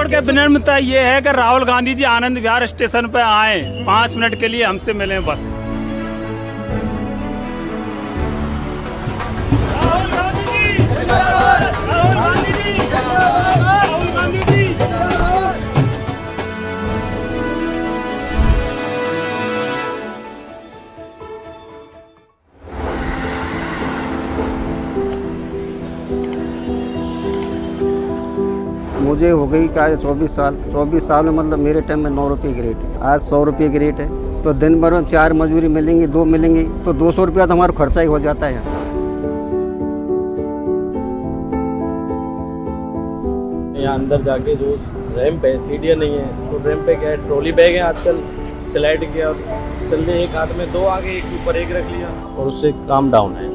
जोड़ के विनम्रता ये है कि राहुल गांधी जी आनंद विहार स्टेशन पे आए, 5 मिनट के लिए हमसे मिले बस। राहुल गांधी जी, राहुल गांधी जी, राहुल गांधी जी। मुझे हो गई क्या 24 साल में मतलब मेरे टाइम में 9 रुपये की रेट है, आज 100 रुपये की रेट है। तो दिन भर में 4 मजदूरी मिलेंगी, 2 मिलेंगी, तो 200 रुपया तो हमारा खर्चा ही हो जाता है। यहाँ अंदर जाके जो रैंप है, सीढ़ियाँ नहीं है, तो रैंप पे क्या है, ट्रॉली बैग है आजकल स्लाइड किया, चलने एक हाथ में 2 आगे एक ऊपर एक रख लिया और उससे काम डाउन है।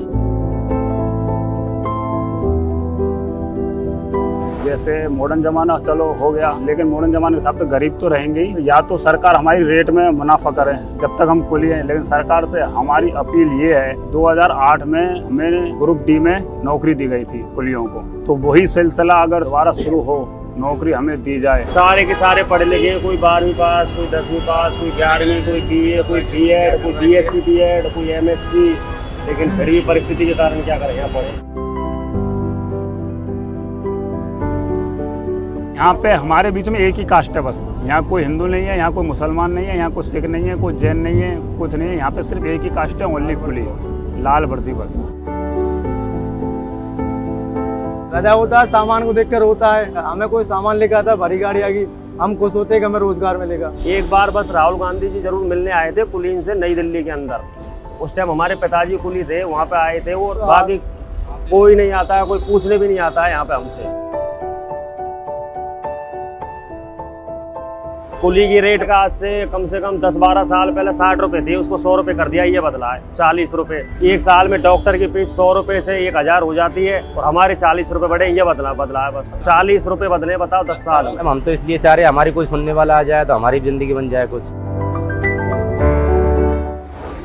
जैसे मॉडर्न जमाना चलो हो गया, लेकिन मॉडर्न जमाने के हिसाब से गरीब तो रहेंगे ही। या तो सरकार हमारी रेट में मुनाफा करे जब तक हम कुली हैं, लेकिन सरकार से हमारी अपील ये है, 2008 में मैंने ग्रुप डी में नौकरी दी गई थी कुलियों को, तो वही सिलसिला अगर दोबारा शुरू हो, नौकरी हमें दी जाए। सारे के सारे पढ़े लिखे, कोई 12वीं पास, कोई 10वीं पास, कोई 11वीं, कोई BA, कोई BEd, कोई BSc BEd, कोई MSc, लेकिन फिर भी परिस्थिति के कारण क्या करें, यहाँ पढ़े। यहाँ पे हमारे बीच में एक ही कास्ट है बस। यहाँ कोई हिंदू नहीं है, यहाँ कोई मुसलमान नहीं है, यहाँ कोई सिख नहीं है, कोई जैन नहीं है, कुछ नहीं है। यहाँ पे सिर्फ एक ही कास्ट है, ओनली कुली, लाल वर्दी बस। राजा होता है, सामान को देखकर होता है। हमें कोई सामान लेकर आता है, भरी गाड़ी आ गई, हम खुश होते हैं कि हमें रोजगार मिलेगा। एक बार बस राहुल गांधी जी जरूर मिलने आए थे कुलीन से नई दिल्ली के अंदर। उस टाइम हमारे पिताजी कुली थे, वहाँ पे आए थे, और बाकी कोई नहीं आता है, कोई पूछने भी नहीं आता है यहाँ पे हमसे। कुली की रेट का आज से कम 10-12 साल पहले 60 रुपए थी, उसको 100 रुपए कर दिया, ये बदला है 40 रुपए। एक साल में डॉक्टर की फीस 100 रुपए से 1000 हो जाती है, और हमारे 40 रुपए बढ़े, ये बदला है बस। 40 रुपए बदले, बताओ 10 साल में। हम तो इसलिए चाह रहे हैं हमारी कोई सुनने वाला आ जाए तो हमारी जिंदगी बन जाए कुछ।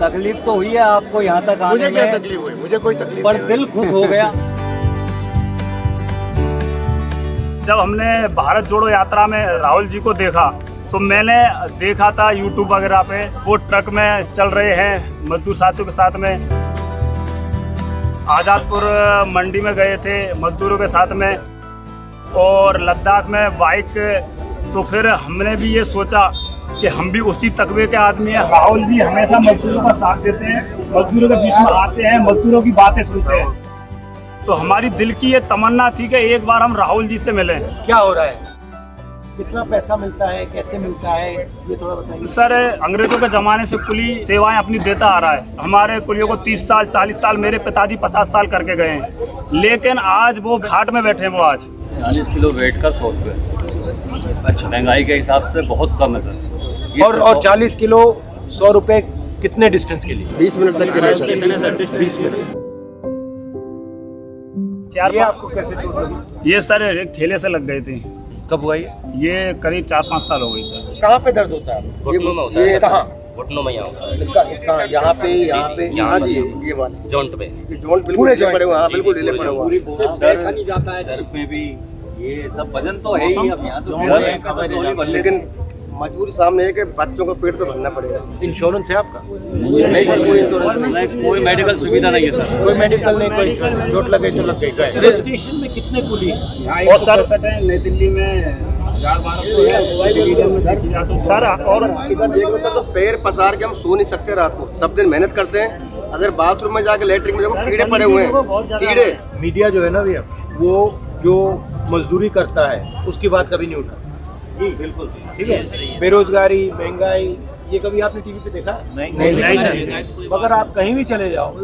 तकलीफ तो हुई है आपको यहाँ तक आने में। मुझे क्या तकलीफ हुई? मुझे कोई तकलीफ पर दिल खुश हो गया। जब हमने भारत जोड़ो यात्रा में राहुल जी को देखा, तो मैंने देखा था यूट्यूब वगैरह पे, वो ट्रक में चल रहे हैं मजदूर साथियों के साथ में। आज़ादपुर मंडी में गए थे मजदूरों के साथ में, और लद्दाख में बाइक। तो फिर हमने भी ये सोचा कि हम भी उसी तकबे के आदमी हैं। राहुल जी हमेशा मजदूरों का साथ देते हैं, मजदूरों के बीच में आते हैं, मजदूरों की बातें सुनते हैं। तो हमारी दिल की ये तमन्ना थी कि एक बार हम राहुल जी से मिलें। क्या हो रहा है? कितना पैसा मिलता है, कैसे मिलता है, ये थोड़ा बताइए। सर, अंग्रेजों के ज़माने से कुली सेवाएं अपनी देता आ रहा है। हमारे कुलियों को 30 साल 40 साल, मेरे पिताजी 50 साल करके गए हैं, लेकिन आज वो घाट में बैठे हैं। वो आज 40 किलो वेट का 100 रुपये। अच्छा, महंगाई के हिसाब से बहुत कम है सर। और 40 किलो 100 रुपये कितने डिस्टेंस के लिए? 20 मिनट तक के लिए। 20 मिनट। ये आपको कैसे चोट लगी? ये सर एक ठेले से लग गई थी। कब हुआ ये? ये करीब 4-5 साल हो गई सर। कहाँ पे दर्द होता है? घुटनों में होता है। कहाँ? घुटनों में यहाँ होता है। कहाँ? यहाँ पे, यहाँ पे? यहाँ जी, ये बात जॉइंट पे। जोन बिल्कुल ढीले पड़े हुए हैं, बिल्कुल ढीले पड़े हुए हैं। सर में भी ये सब वजन तो है ही, अब यहाँ तो लेकिन मजबूरी सामने है कि बच्चों को पेट तो भरना पड़ेगा। इंश्योरेंस है आपका? नहीं सर, कोई इंश्योरेंस नहीं, कोई मेडिकल सुविधा नहीं है सर। कोई मेडिकल नहीं, कोई चोट लगे तो लग गई। स्टेशन में कितने कुली हैं? और सर नई दिल्ली में 1200 है, डिवीजन में देखी जाए तो सर। और इधर देख लो सर, तो पैर पसार के हम सो नहीं सकते रात को, सब दिन मेहनत करते हैं। अगर बाथरूम में जाके लेटरिन में देखो, कीड़े पड़े हुए हैं, कीड़े। मीडिया जो है ना भैया, वो जो मजदूरी करता है उसकी बात कभी नहीं उठा। जी बिल्कुल, ठीक है। बेरोजगारी, महंगाई, ये कभी आपने टीवी पे देखा? नहीं। मगर आप कहीं भी चले जाओ,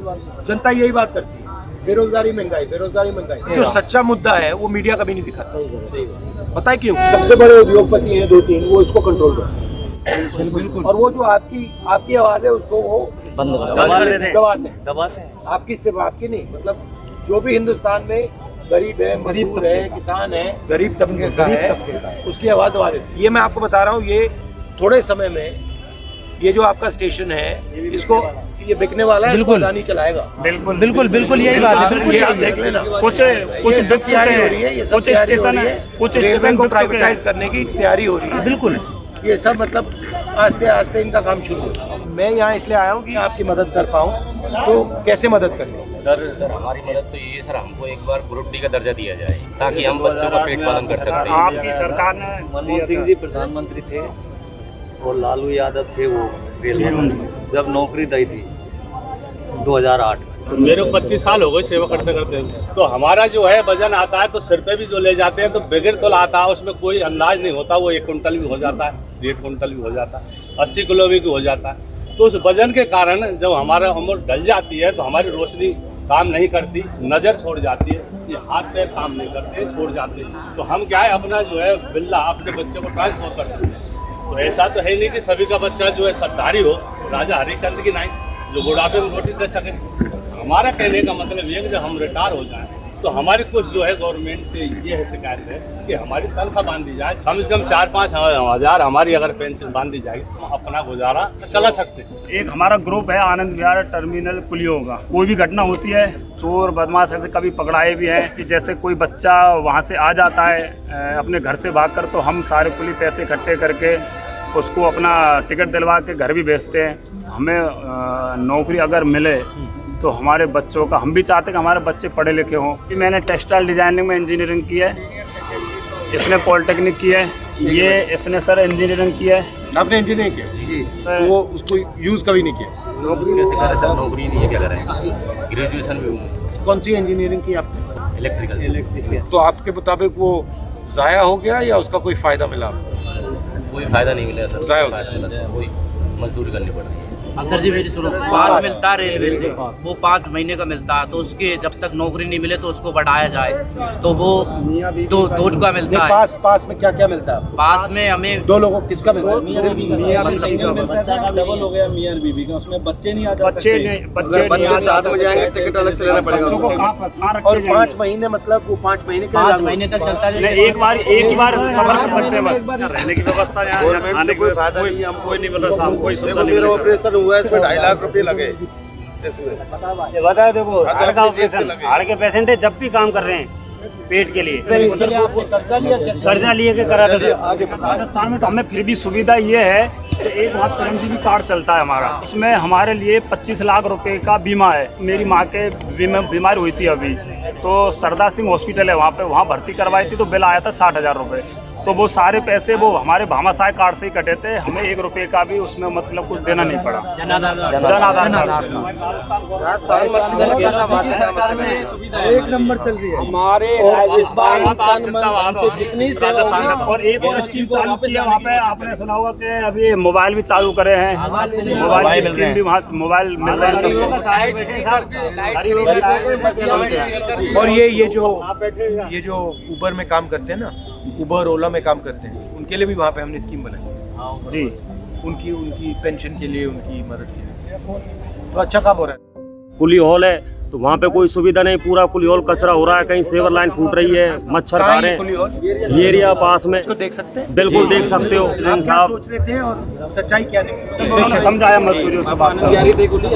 जनता यही बात करती है, बेरोजगारी महंगाई, बेरोजगारी महंगाई। जो सच्चा मुद्दा है वो मीडिया कभी नहीं दिखाता। पता है क्यों? सबसे बड़े उद्योगपति हैं 2-3, वो इसको कंट्रोल करते हैं, और वो जो आपकी आवाज है उसको वो दबाते हैं। आपकी सिर्फ आपकी नहीं, मतलब जो भी हिंदुस्तान में गरीब है, मजदूर है, किसान है, गरीब तबके का है, उसकी आवाज दबा देती है। ये मैं आपको बता रहा हूँ, ये थोड़े समय में ये जो आपका स्टेशन है इसको ये बिकने वाला है, बिल्कुल। अदानी चलाएगा। बिल्कुल बिल्कुल यही बात है। ये आप देख लेना। कुछ ये सब तैयारी हो रही है, ये सब कुछ तैयारी हो स्टेशन रही है, है, कुछ रेलवे स्टेशन को बिक चुके हैं। प्राइवेटाइज करने की तैयारी हो रही है। बिल्कुल ये सब मतलब आस्ते आस्ते इनका काम शुरू हो। मैं यहाँ इसलिए आया हूँ कि आपकी मदद कर पाऊँ, तो कैसे मदद करें? सर हमारी मदद तो ये सर, हमको एक बार ग्रुप डी का दर्जा दिया जाए ताकि हम बच्चों का पेट पालन कर सकते हैं। आपकी सरकार ने मनमोहन सिंह जी प्रधानमंत्री थे और लालू यादव थे वो रेलवे मंत्री, जब नौकरी दी थी 2008 में। मेरे को 25 साल हो गए सेवा करते करते, तो हमारा जो है वजन आता है तो सिर पे भी जो ले जाते हैं तो बगैर तोल आता है, उसमें कोई अंदाज नहीं होता, वो 1 कुंटल भी हो जाता है, 1.5 कुंटल भी हो जाता है, 80 किलो भी हो जाता है। तो उस वजन के कारण जब हमारा उम्र ढल जाती है तो हमारी रोशनी काम नहीं करती, नज़र छोड़ जाती है, ये हाथ पैर काम नहीं करते, छोड़ जाते हैं। तो हम क्या है अपना जो है बिल्ला अपने बच्चे को ट्रांसफर करते हैं। तो ऐसा तो है नहीं कि सभी का बच्चा जो है सरदारी हो, राजा हरिश्चंद्र की नहीं, जो बुढ़ापे में रोटी दे सके। हमारा कहने का मतलब ये कि जब हम रिटायर हो जाएं तो हमारी कुछ जो है गवर्नमेंट से ये है शिकायत है कि हमारी तनख्वाह बांध दी जाए, कम से कम 4-5 हज़ार हमारी अगर पेंशन बांध दी जाएगी तो हम अपना गुजारा चला सकते हैं। एक हमारा ग्रुप है आनंद विहार टर्मिनल कुलियों का। कोई भी घटना होती है, चोर बदमाश ऐसे कभी पकड़ाए भी हैं कि जैसे कोई बच्चा वहाँ से आ जाता है अपने घर से भागकर, तो हम सारे कुली पैसे इकट्ठे करके उसको अपना टिकट दिलवा के घर भी भेजते हैं। हमें नौकरी अगर मिले तो हमारे बच्चों का, हम भी चाहते हैं कि हमारे बच्चे पढ़े लिखे हों। मैंने टेक्सटाइल डिजाइनिंग में इंजीनियरिंग की है, इसने पॉलिटेक्निक की है, ये इसने सर इंजीनियरिंग की है। आपने इंजीनियरिंग किया जी, तो वो उसको यूज कभी नहीं किया। नौकरी कैसे करें सर, नौकरी नहीं है, क्या करें? ग्रेजुएशन भी हूँ। कौन सी इंजीनियरिंग की आपने? इलेक्ट्रिकल। इलेक्ट्रिशियन। तो आपके मुताबिक वो जाया हो गया या उसका कोई फायदा मिला आपको? कोई फायदा नहीं मिला सर, जाया हो फायदा मिला सर, वही मजदूरी करनी पड़ रही है। सर जी मेरी सुनो, पास मिलता है रेलवे से, वो 5 महीने का मिलता है, तो उसके जब तक नौकरी नहीं मिले तो उसको बढ़ाया जाए, तो वो 2 का मिलता है। पास में क्या क्या मिलता है? पास में हमें 2 लोगों किसका मिलता है? डबल हो गया मियां और बीबी का, उसमें बच्चे नहीं आ जा बच्चे साथ में जाएंगे, टिकट अलग से लेना पड़ेगा। बच्चों को कहाँ रख और 5 महीने मतलब वो 5 महीने के 5 महीने तक चलता है। नहीं, एक ही बार सफर कर सकते हैं बस। रहने की व्यवस्था यहाँ खाने की कोई नहीं मिल रहा, शाम कोई सुविधा नहीं मिल रही। ऑपरेशन हुआ है, इसमें 2.5 लाख रुपए लगे। ये बताओ, देखो हार्ट का ऑपरेशन, हार्ट के पेशेंट है, जब भी काम कर रहे हैं पेट के लिए, इसके लिए आपने कर्जा लिया? कर्जा लिए के करा था। राजस्थान में तो हमें फिर भी सुविधा ये है कि एक बार चिरंजीवी कार्ड चलता है हमारा, उसमें हमारे लिए 25 लाख रुपए का बीमा है। मेरी माँ के बीमारी हुई थी अभी, तो सरदार सिंह हॉस्पिटल है वहाँ पे, वहाँ भर्ती करवाई थी, तो बिल आया था 60,000 रुपये। तो वो सारे पैसे वो हमारे भामाशाह कार्ड से ही कटे थे, हमें 1 रुपये का भी उसमें मतलब कुछ देना नहीं पड़ा। जन आधार सरकार में सुविधा एक नंबर चल रही है हमारे जितनी और एक और स्कीम चालू की है वहाँ पे, आपने सुना होगा कि अभी मोबाइल भी चालू करे हैं, मोबाइल की स्कीम भी वहाँ मोबाइल मिल रहा है। और ये जो उबर में काम करते हैं ना, उबर ओला में काम करते हैं, उनके लिए भी वहाँ पे हमने स्कीम बनाई जी, उनकी पेंशन के लिए, उनकी मदद के लिए। तो अच्छा काम हो रहा है। कुली हॉल है तो वहाँ पे कोई सुविधा नहीं, पूरा कुली हॉल कचरा हो रहा है, कहीं सेवर लाइन फूट रही है, मच्छर खा रहे हैं। ये एरिया पास में इसको देख सकते हैं? बिल्कुल देख सकते हो। आप क्या साहब सोच रहे थे और सच्चाई क्या निकली? समझाया मजदूरियों से बात कर।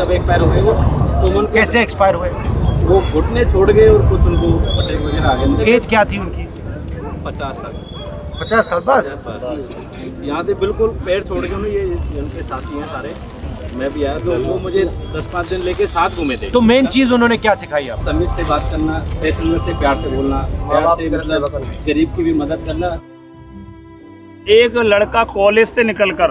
अब एक्सपायर हो गए वो, तो उनको कैसे एक्सपायर हुए? वो घुटने छोड़ गए और कुछ उनको अटैक वगैरह आ गए। एज क्या थी उनकी? 50 साल 50 साल बस? यहाँ से बिल्कुल पैर छोड़ के ये उनके साथी हैं सारे, मैं भी आया तो वो मुझे 10-5 दिन लेके साथ घूमे थे। तो मेन चीज उन्होंने क्या सिखाई आपको? तमीज से बात करना, पैसेंजर से प्यार से बोलना, प्यार से मतलब गरीब की भी मदद करना। एक लड़का कॉलेज से निकलकर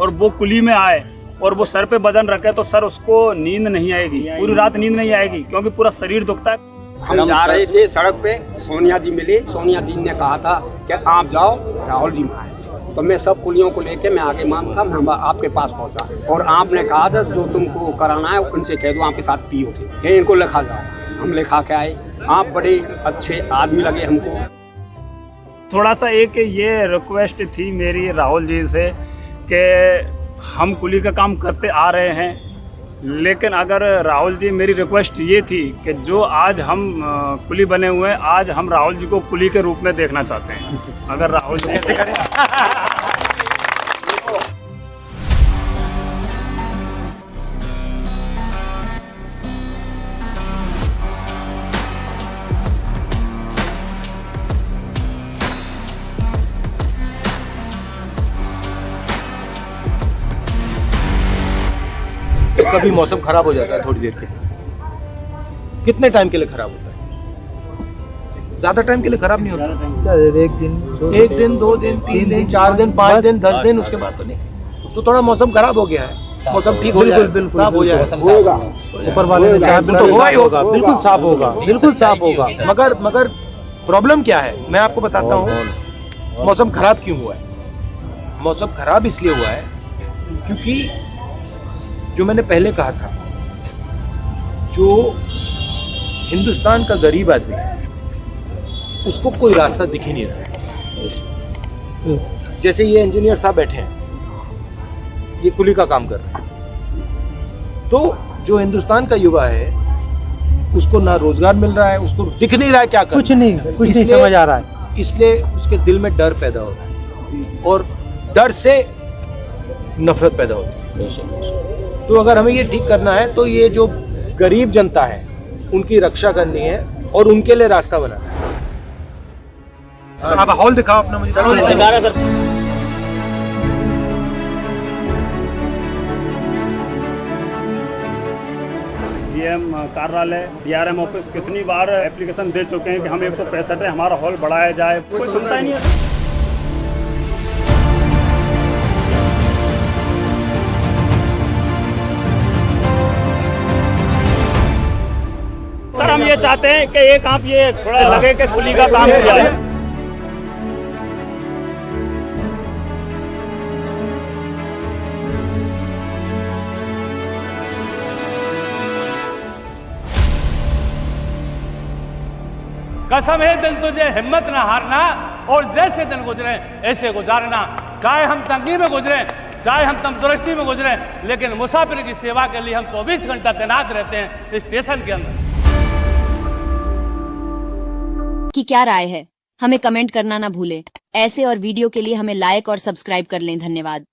और वो कुली में आए और वो सर पे वजन रखे, तो सर उसको नींद नहीं आएगी, पूरी रात नींद नहीं आएगी, क्योंकि पूरा शरीर दुखता है। हम जा रहे थे सड़क पे, सोनिया जी मिली, सोनिया जी ने कहा था कि आप जाओ राहुल जी में आए, तो मैं सब कुलियों को लेके मैं आगे मान था, मैं आपके पास पहुंचा और आपने कहा था जो तुमको कराना है उनसे कह दो, आपके साथ पियो थे, इनको लिखा जाओ। हम लिखा के आए, आप बड़े अच्छे आदमी लगे हमको। थोड़ा सा एक ये रिक्वेस्ट थी मेरी राहुल जी से कि हम कुली का काम करते आ रहे हैं, लेकिन अगर राहुल जी, मेरी रिक्वेस्ट ये थी कि जो आज हम कुली बने हुए हैं, आज हम राहुल जी को कुली के रूप में देखना चाहते हैं। अगर राहुल जी कैसे करें कभी मौसम खराब हो जाता है थोड़ी देर के लिए। कितने टाइम के लिए खराब होता है? ज्यादा टाइम के लिए खराब नहीं होता। एक दिन 2 दिन 3 दिन 4 दिन 5 दिन 10 दिन, उसके बाद तो नहीं। तो थोड़ा मौसम खराब हो गया है, मौसम ठीक हो जाए, साफ हो जाए, ऊपर वाले ने चाहा तो हुआ ही होगा, बिल्कुल साफ होगा, बिल्कुल साफ होगा। मगर प्रॉब्लम क्या है मैं आपको बताता हूँ। मौसम खराब क्यों हुआ है? मौसम खराब इसलिए हुआ है क्योंकि जो मैंने पहले कहा था, जो हिंदुस्तान का गरीब आदमी है उसको कोई रास्ता दिख ही नहीं रहा। जैसे ये इंजीनियर साहब बैठे हैं, ये कुली का काम कर रहे हैं, तो जो हिंदुस्तान का युवा है उसको ना रोजगार मिल रहा है, उसको दिख नहीं रहा है क्या कुछ नहीं समझ आ रहा है। इसलिए उसके दिल में डर पैदा हो रहा है और डर से नफरत पैदा होती है। तो अगर हमें ये ठीक करना है तो ये जो गरीब जनता है उनकी रक्षा करनी है और उनके लिए रास्ता बनाना है। आप हॉल दिखाओ अपना मुझे। जीएम कार्यालय, डीआरएम ऑफिस कितनी बार एप्लीकेशन दे चुके हैं कि हम 165 है, हमारा हॉल बढ़ाया जाए, कोई सुनता ही नहीं है। सर हम ये चाहते हैं कि एक आप ये थोड़ा लगे कि कुली का काम किया है। कसम है दिल तुझे हिम्मत ना हारना, और जैसे दिन गुजरे ऐसे गुजारना। चाहे हम तंगी में गुजरे, चाहे हम तंदुरुस्ती में गुजरे, लेकिन मुसाफिर की सेवा के लिए हम 24 घंटा तैनात रहते हैं स्टेशन के अंदर। की क्या राय है हमें कमेंट करना ना भूलें। ऐसे और वीडियो के लिए हमें लाइक और सब्सक्राइब कर लें। धन्यवाद।